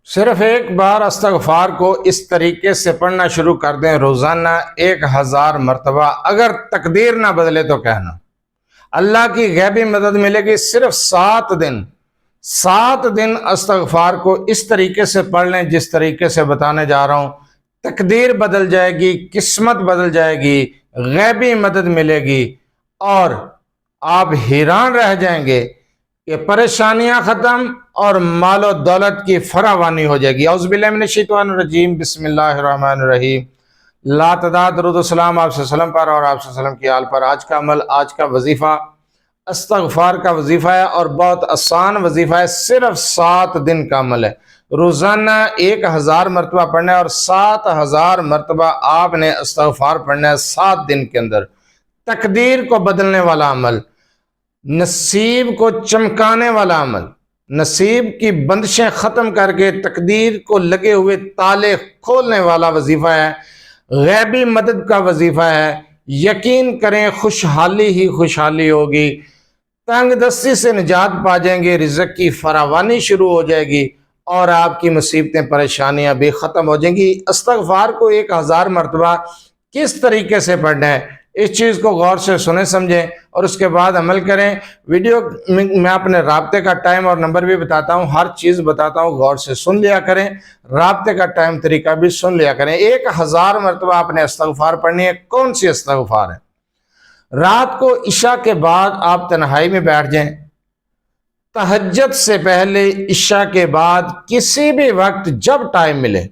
صرف ایک بار استغفار کو اس طریقے سے پڑھنا شروع کر دیں روزانہ 1000 مرتبہ، اگر تقدیر نہ بدلے تو کہنا اللہ کی غیبی مدد ملے گی۔ صرف 7 دن استغفار کو اس طریقے سے پڑھ لیں جس طریقے سے بتانے جا رہا ہوں، تقدیر بدل جائے گی، قسمت بدل جائے گی، غیبی مدد ملے گی اور آپ حیران رہ جائیں گے کہ پریشانیاں ختم اور مال و دولت کی فراوانی ہو جائے گی۔ اعوذ باللہ من الشیطان الرجیم، بسم اللہ الرحمن الرحیم۔ لا تعداد درود و سلام آپ صلی اللہ علیہ وسلم پر اور آپ صلی اللہ علیہ وسلم کی آل پر۔ آج کا عمل، آج کا وظیفہ استغفار کا وظیفہ ہے اور بہت آسان وظیفہ ہے، صرف 7 دن کا عمل ہے۔ روزانہ 1000 مرتبہ پڑھنا ہے اور 7000 مرتبہ آپ نے استغفار پڑھنا ہے 7 دن کے اندر۔ تقدیر کو بدلنے والا عمل، نصیب کو چمکانے والا عمل، نصیب کی بندشیں ختم کر کے تقدیر کو لگے ہوئے تالے کھولنے والا وظیفہ ہے، غیبی مدد کا وظیفہ ہے۔ یقین کریں خوشحالی ہی خوشحالی ہوگی، تنگ دستی سے نجات پا جائیں گے، رزق کی فراوانی شروع ہو جائے گی اور آپ کی مصیبتیں پریشانیاں بھی ختم ہو جائیں گی۔ استغفار کو 1000 مرتبہ کس طریقے سے پڑھنا ہے، اس چیز کو غور سے سنیں سمجھیں اور اس کے بعد عمل کریں۔ ویڈیو میں اپنے رابطے کا ٹائم اور نمبر بھی بتاتا ہوں، ہر چیز بتاتا ہوں، غور سے سن لیا کریں، رابطے کا ٹائم طریقہ بھی سن لیا کریں۔ 1000 مرتبہ آپ نے استغفار پڑھنی ہے۔ کون سی استغفار ہے؟ رات کو عشاء کے بعد آپ تنہائی میں بیٹھ جائیں، تہجد سے پہلے عشاء کے بعد کسی بھی وقت جب ٹائم ملے،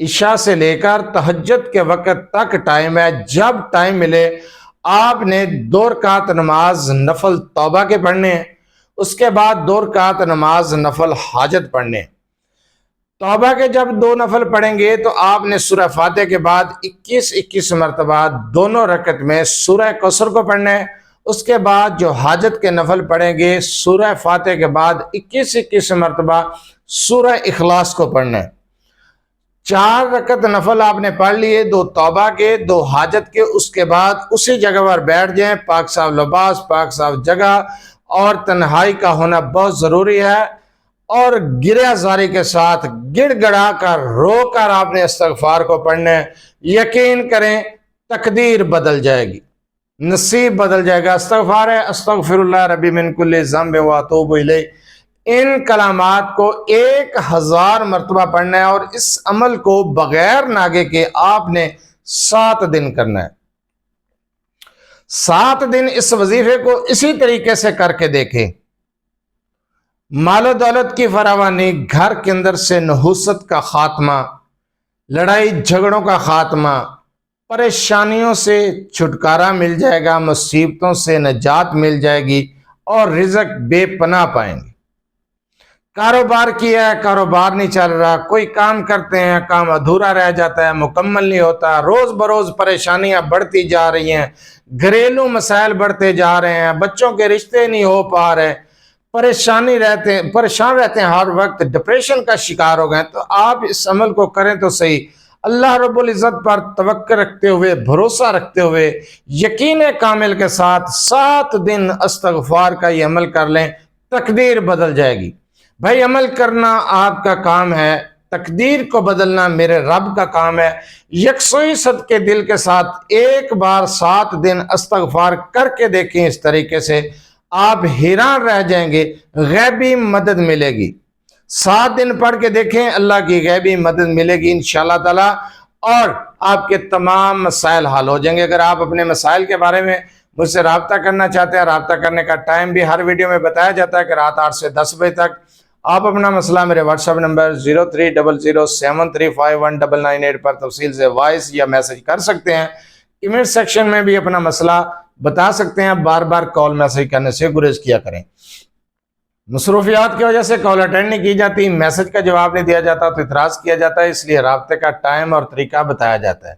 عشاء سے لے کر تہجد کے وقت تک ٹائم ہے، جب ٹائم ملے آپ نے 2 رکعت نماز نفل توبہ کے پڑھنے ہیں، اس کے بعد 2 رکعت نماز نفل حاجت پڑھنے ہیں۔ توبہ کے جب 2 نفل پڑھیں گے تو آپ نے سورہ فاتحہ کے بعد 21 مرتبہ دونوں رکعت میں سورہ کوثر کو پڑھنا ہے۔ اس کے بعد جو حاجت کے نفل پڑھیں گے سورہ فاتحہ کے بعد 21 مرتبہ سورہ اخلاص کو پڑھنا ہے۔ 4 رکعت نفل آپ نے پڑھ لیے، 2 توبہ کے، 2 حاجت کے، اس کے بعد اسی جگہ پر بیٹھ جائیں، پاک صاف لباس، پاک صاف جگہ، اور تنہائی کا ہونا بہت ضروری ہے، اور گریہ زاری کے ساتھ گڑ گڑا کر رو کر آپ نے استغفار کو پڑھنا ہے۔ یقین کریں تقدیر بدل جائے گی، نصیب بدل جائے گا۔ استغفار ہے استغفر اللہ ربی من کل ذنب واتوب الیہ، ان کلمات کو 1000 مرتبہ پڑھنا ہے اور اس عمل کو بغیر ناگے کے آپ نے 7 دن کرنا ہے۔ 7 دن اس وظیفے کو اسی طریقے سے کر کے دیکھیں، مال و دولت کی فراوانی، گھر کے اندر سے نحوست کا خاتمہ، لڑائی جھگڑوں کا خاتمہ، پریشانیوں سے چھٹکارا مل جائے گا، مصیبتوں سے نجات مل جائے گی اور رزق بے پناہ پائیں گے۔ کاروبار کیا ہے، کاروبار نہیں چل رہا، کوئی کام کرتے ہیں، کام ادھورا رہ جاتا ہے، مکمل نہیں ہوتا، روز بروز پریشانیاں بڑھتی جا رہی ہیں، گھریلو مسائل بڑھتے جا رہے ہیں، بچوں کے رشتے نہیں ہو پا رہے، پریشان رہتے ہیں، ہر وقت ڈپریشن کا شکار ہو گئے، تو آپ اس عمل کو کریں تو صحیح۔ اللہ رب العزت پر توقع رکھتے ہوئے، بھروسہ رکھتے ہوئے، یقین کامل کے ساتھ 7 دن استغفار کا یہ عمل کر لیں، تقدیر بدل جائے گی۔ بھائی عمل کرنا آپ کا کام ہے، تقدیر کو بدلنا میرے رب کا کام ہے۔ یکسوئی صدقے دل کے ساتھ ایک بار 7 دن استغفار کر کے دیکھیں، اس طریقے سے آپ حیران رہ جائیں گے، غیبی مدد ملے گی۔ 7 دن پڑھ کے دیکھیں، اللہ کی غیبی مدد ملے گی انشاءاللہ تعالی، اور آپ کے تمام مسائل حل ہو جائیں گے۔ اگر آپ اپنے مسائل کے بارے میں مجھ سے رابطہ کرنا چاہتے ہیں، رابطہ کرنے کا ٹائم بھی ہر ویڈیو میں بتایا جاتا ہے کہ رات 8 سے 10 بجے تک آپ اپنا مسئلہ میرے واٹس ایپ نمبر 030073519998 پر تفصیل سے وائس یا میسج کر سکتے ہیں۔ کمنٹ سیکشن میں بھی اپنا مسئلہ بتا سکتے ہیں، بار بار کال میسج کرنے سے گریز کیا کریں۔ مصروفیات کی وجہ سے کال اٹینڈ نہیں کی جاتی، میسج کا جواب نہیں دیا جاتا تو اعتراض کیا جاتا ہے، اس لیے رابطے کا ٹائم اور طریقہ بتایا جاتا ہے۔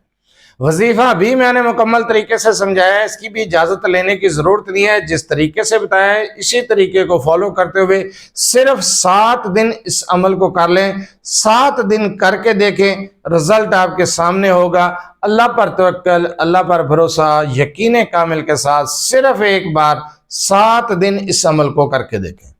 وظیفہ بھی میں نے مکمل طریقے سے سمجھایا ہے، اس کی بھی اجازت لینے کی ضرورت نہیں ہے، جس طریقے سے بتایا ہے اسی طریقے کو فالو کرتے ہوئے صرف 7 دن اس عمل کو کر لیں، 7 دن کر کے دیکھیں، رزلٹ آپ کے سامنے ہوگا۔ اللہ پر توکل، اللہ پر بھروسہ، یقین کامل کے ساتھ صرف ایک بار 7 دن اس عمل کو کر کے دیکھیں۔